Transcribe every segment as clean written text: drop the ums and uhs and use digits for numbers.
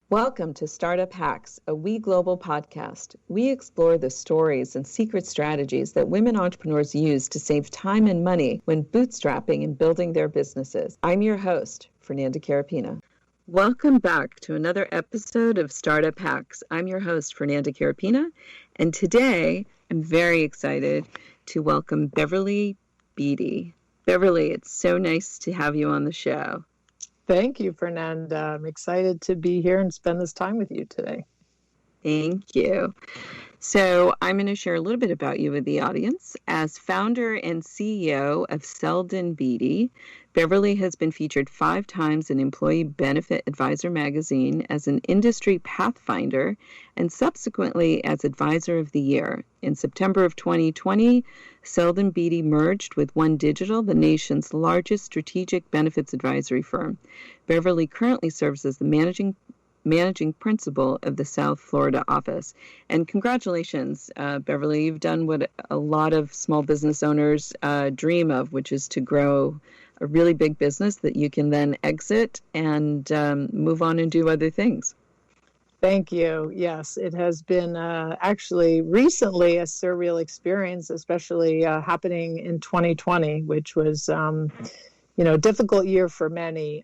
Welcome to Startup Hacks, a We Global podcast. We explore the stories and secret strategies that women entrepreneurs use to save time and money when bootstrapping and building their businesses. I'm your host, Fernanda Carapina. Welcome back to another episode of Startup Hacks. I'm your host, Fernanda Carapina, and today I'm very excited to welcome Beverly Beatie. Beverly, it's so nice to have you on the show. Thank you, Fernanda. I'm excited to be here and spend this time with you today. Thank you. So I'm going to share a little bit about you with the audience. As founder and CEO of Selden Beatie, Beverly has been featured 5 times in Employee Benefit Advisor magazine as an industry pathfinder and subsequently as Advisor of the Year. In September of 2020, Selden Beatie merged with One Digital, the nation's largest strategic benefits advisory firm. Beverly currently serves as the managing principal of the South Florida office. And congratulations, Beverly, you've done what a lot of small business owners dream of, which is to grow a really big business that you can then exit and move on and do other things. Thank you. Yes, it has been actually recently a surreal experience, especially happening in 2020, which was difficult year for many,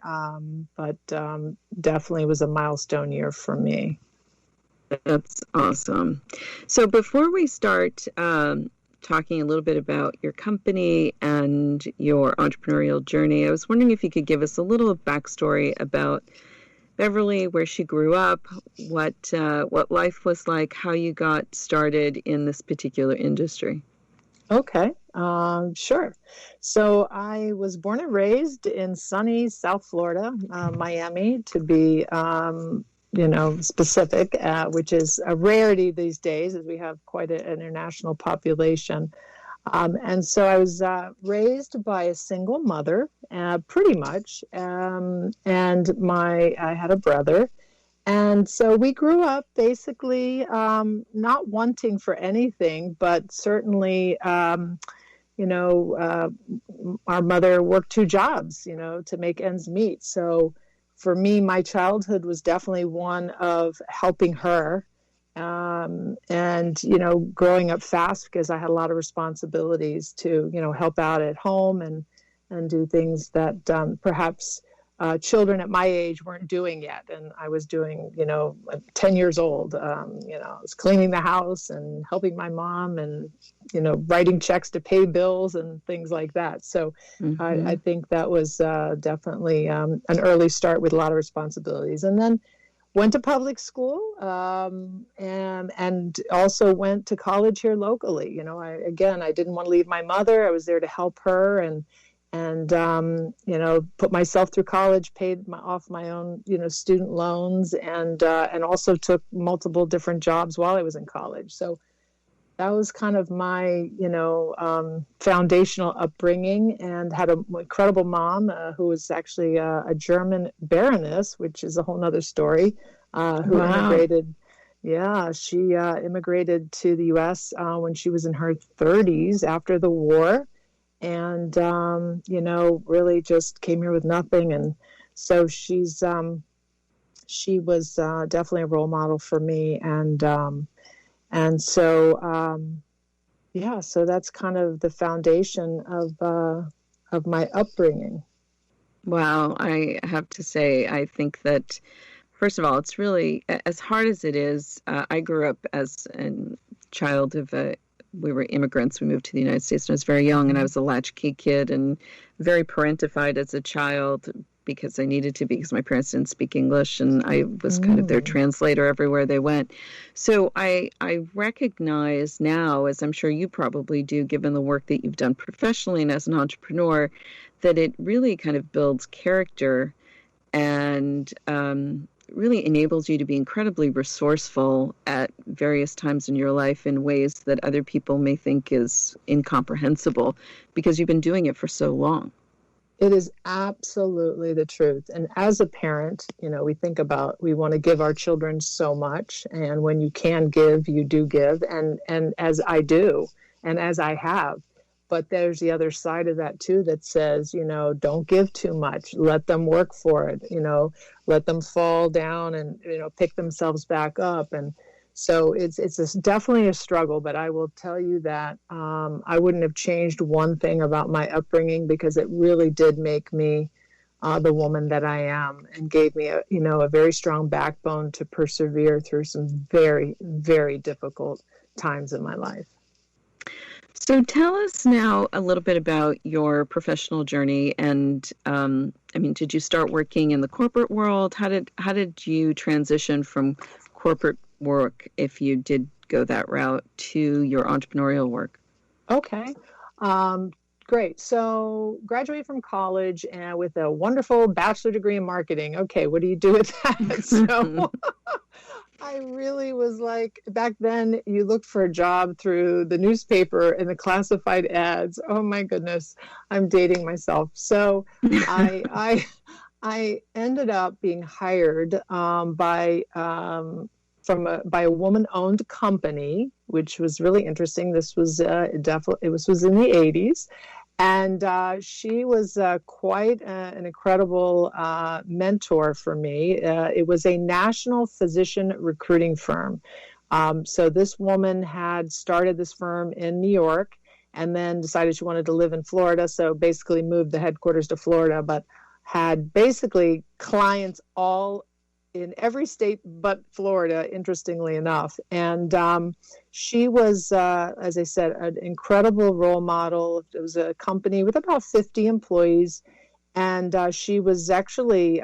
but definitely was a milestone year for me. That's awesome. So before we start talking a little bit about your company and your entrepreneurial journey, I was wondering if you could give us a little backstory about Beverly, where she grew up, what life was like, how you got started in this particular industry. Okay, sure. So I was born and raised in sunny South Florida, Miami, to be, specific, which is a rarity these days as we have quite an international population. And so I was raised by a single mother, pretty much, and I had a brother. And so we grew up basically not wanting for anything, but certainly, our mother worked 2 jobs, to make ends meet. So for me, my childhood was definitely one of helping her and, growing up fast because I had a lot of responsibilities to, help out at home and do things that perhaps children at my age weren't doing yet. And I was doing, 10 years old, I was cleaning the house and helping my mom and, writing checks to pay bills and things like that. So I think that was definitely an early start with a lot of responsibilities. And then went to public school and also went to college here locally. I didn't want to leave my mother. I was there to help her and put myself through college, paid off my own, student loans, and also took multiple different jobs while I was in college. So that was kind of my, foundational upbringing, and had an incredible mom who was actually a German baroness, which is a whole nother story, who immigrated. Yeah, she immigrated to the U.S. When she was in her 30s after the war. And, really just came here with nothing. And so she was definitely a role model for me. So that's kind of the foundation of my upbringing. Wow. I have to say, I think that, first of all, it's really, as hard as it is, I grew up as a child of we were immigrants. We moved to the United States when I was very young, and I was a latchkey kid and very parentified as a child because I needed to be, because my parents didn't speak English, and I was kind of their translator everywhere they went. So I recognize now, as I'm sure you probably do, given the work that you've done professionally and as an entrepreneur, that it really kind of builds character and really enables you to be incredibly resourceful at various times in your life in ways that other people may think is incomprehensible because you've been doing it for so long. It is absolutely the truth. And as a parent, we think about, we want to give our children so much. And when you can give, you do give. And as I do, and as I have. But there's the other side of that too that says, don't give too much. Let them work for it, let them fall down and, pick themselves back up. And so it's definitely a struggle, but I will tell you that I wouldn't have changed one thing about my upbringing, because it really did make me the woman that I am, and gave me a very strong backbone to persevere through some very, very difficult times in my life. So tell us now a little bit about your professional journey. And did you start working in the corporate world? How did you transition from corporate work, if you did go that route, to your entrepreneurial work? Okay. Great. So graduated from college and with a wonderful bachelor degree in marketing. Okay, what do you do with that? So I really was like, back then you looked for a job through the newspaper and the classified ads. Oh my goodness, I'm dating myself. So I ended up being hired by a woman-owned company, which was really interesting. This was definitely, it was in the 80s. And she was quite an incredible mentor for me. It was a national physician recruiting firm. So this woman had started this firm in New York and then decided she wanted to live in Florida. So basically moved the headquarters to Florida, but had basically clients all in every state but Florida, interestingly enough. And she was, as I said, an incredible role model. It was a company with about 50 employees. And she was actually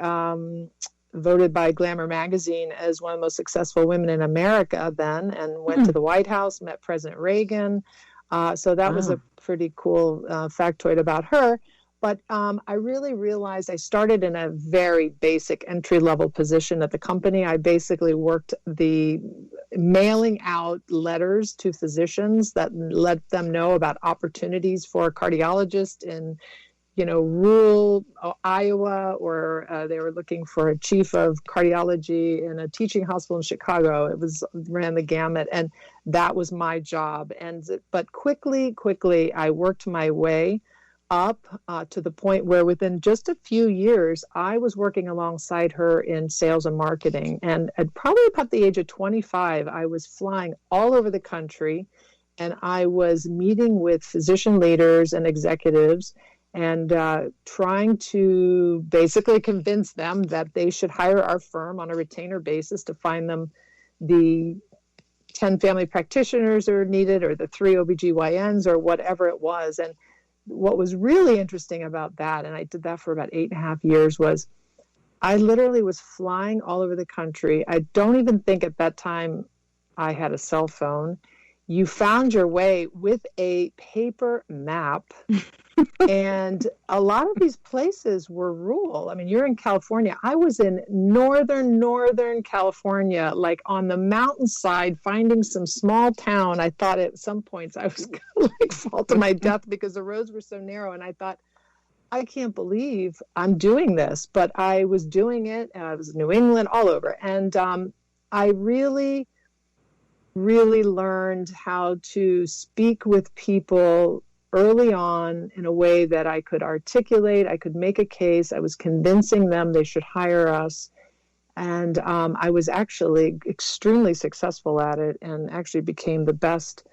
voted by Glamour magazine as one of the most successful women in America then, and went to the White House, met President Reagan. So that was a pretty cool factoid about her. But I really realized I started in a very basic entry-level position at the company. I basically worked the mailing out letters to physicians that let them know about opportunities for a cardiologist in, rural Iowa, or they were looking for a chief of cardiology in a teaching hospital in Chicago. Ran the gamut, and that was my job. But quickly, I worked my way up to the point where within just a few years, I was working alongside her in sales and marketing. And at probably about the age of 25, I was flying all over the country, and I was meeting with physician leaders and executives and trying to basically convince them that they should hire our firm on a retainer basis to find them the 10 family practitioners are needed, or the 3 OBGYNs, or whatever it was. And what was really interesting about that, and I did that for about 8.5 years, was I literally was flying all over the country. I don't even think at that time I had a cell phone. You found your way with a paper map. And a lot of these places were rural. I mean, you're in California. I was in northern California, like on the mountainside, finding some small town. I thought at some points I was going to like fall to my death because the roads were so narrow. And I thought, I can't believe I'm doing this. But I was doing it. I was in New England, all over. And I really learned how to speak with people early on in a way that I could articulate, I could make a case. I was convincing them they should hire us. And I was actually extremely successful at it, and actually became the best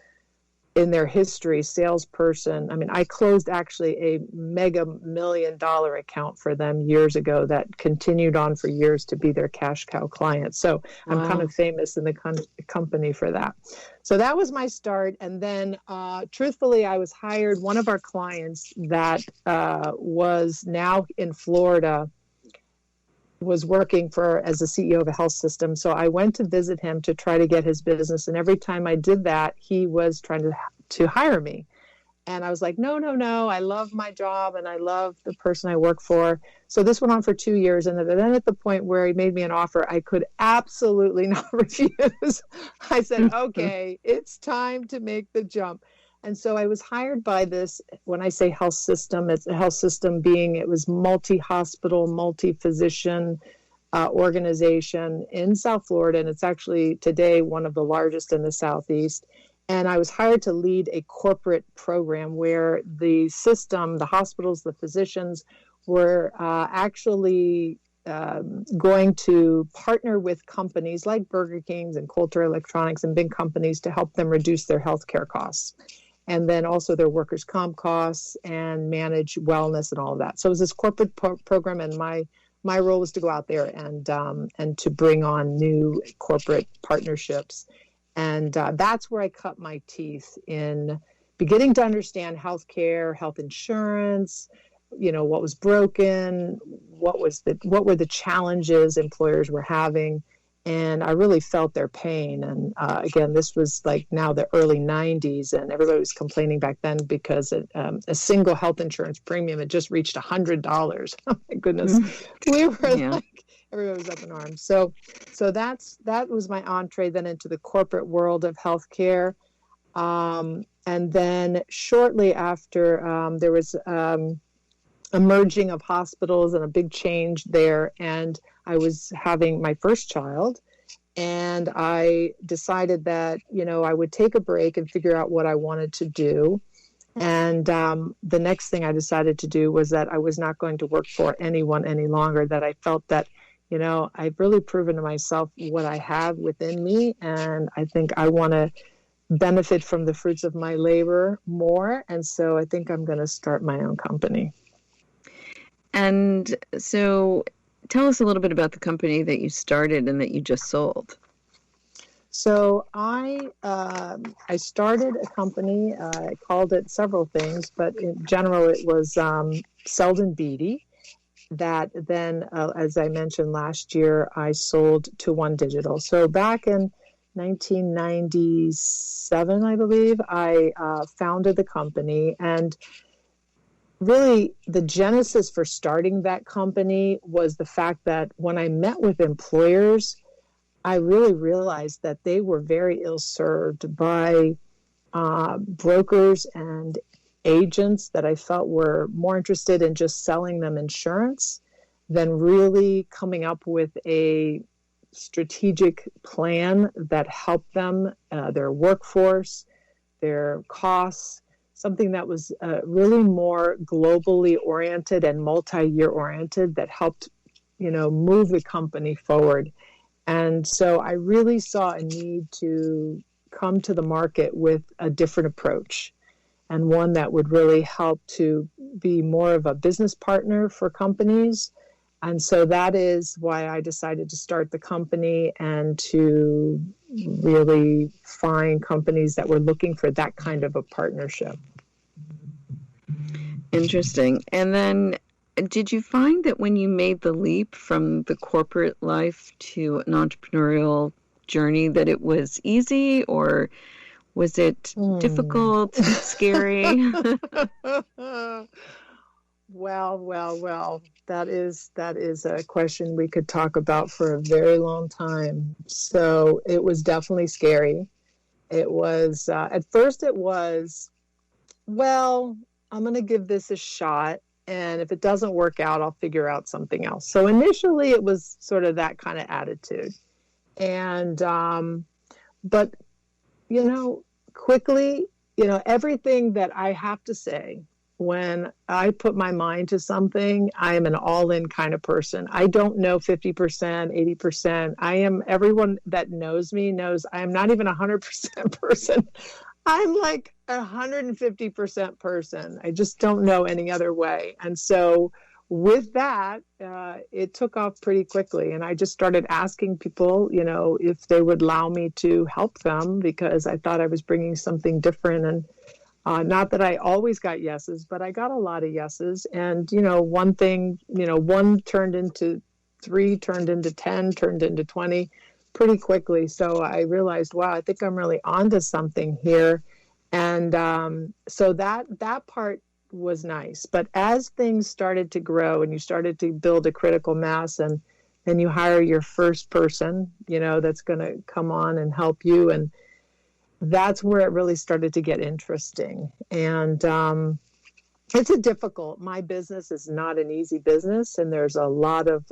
in their history salesperson. I mean, I closed actually a mega $1 million account for them years ago that continued on for years to be their cash cow client. So I'm kind of famous in the company for that. So that was my start. And then truthfully, I was hired. One of our clients that was now in Florida was working as a CEO of a health system. So I went to visit him to try to get his business. And every time I did that, he was trying to hire me. And I was like, no, I love my job and I love the person I work for. So this went on for 2 years. And then at the point where he made me an offer, I could absolutely not refuse. I said, okay, it's time to make the jump. And so I was hired by this, when I say health system, it's a health system it was multi-hospital, multi-physician organization in South Florida. And it's actually today one of the largest in the Southeast. And I was hired to lead a corporate program where the system, the hospitals, the physicians were actually going to partner with companies like Burger King's and Coulter Electronics and big companies to help them reduce their healthcare costs. And then also their workers' comp costs and manage wellness and all of that. So it was this corporate program, and my role was to go out there and to bring on new corporate partnerships. And that's where I cut my teeth in beginning to understand healthcare, health insurance, what was broken, what were the challenges employers were having. And I really felt their pain. And again, this was like now the early 90s, and everybody was complaining back then because a single health insurance premium had just reached $100. Oh my goodness. We were like, everybody was up in arms. So that was my entree then into the corporate world of healthcare. And then shortly after, there was a merging of hospitals and a big change there. And I was having my first child, and I decided that, I would take a break and figure out what I wanted to do. And the next thing I decided to do was that I was not going to work for anyone any longer, that I felt that, I've really proven to myself what I have within me. And I think I want to benefit from the fruits of my labor more. And so I think I'm going to start my own company. And so tell us a little bit about the company that you started and that you just sold. So I started a company. I called it several things, but in general, it was Selden Beatie. That then, as I mentioned last year, I sold to One Digital. So back in 1997, I believe, I founded the company. And really, the genesis for starting that company was the fact that when I met with employers, I really realized that they were very ill-served by brokers and agents that I felt were more interested in just selling them insurance than really coming up with a strategic plan that helped them, their workforce, their costs, something that was really more globally oriented and multi-year oriented that helped, move the company forward. And so I really saw a need to come to the market with a different approach, and one that would really help to be more of a business partner for companies. And so that is why I decided to start the company and to really find companies that were looking for that kind of a partnership. Interesting. And then did you find that when you made the leap from the corporate life to an entrepreneurial journey that it was easy, or was it difficult, scary? Well, that is a question we could talk about for a very long time. So it was definitely scary. It was, at first it was, well, I'm going to give this a shot. And if it doesn't work out, I'll figure out something else. So initially it was sort of that kind of attitude. And, but, quickly, everything that I have to say, when I put my mind to something, I am an all-in kind of person. I don't know 50%, 80%. Everyone that knows me knows I am not even 100% person. I'm like 150% person. I just don't know any other way. And so with that, it took off pretty quickly. And I just started asking people, if they would allow me to help them, because I thought I was bringing something different. And not that I always got yeses, but I got a lot of yeses. And, one thing, one turned into 3, turned into 10, turned into 20 pretty quickly. So I realized, wow, I think I'm really onto something here. And so that part was nice. But as things started to grow and you started to build a critical mass, and then you hire your first person, that's going to come on and help you. And that's where it really started to get interesting. And my business is not an easy business. And there's a lot of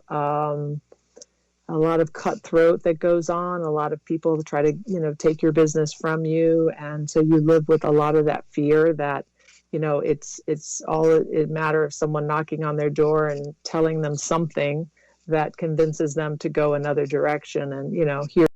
a lot of cutthroat that goes on, a lot of people try to, take your business from you. And so you live with a lot of that fear that, it's all a matter of someone knocking on their door and telling them something that convinces them to go another direction. And, here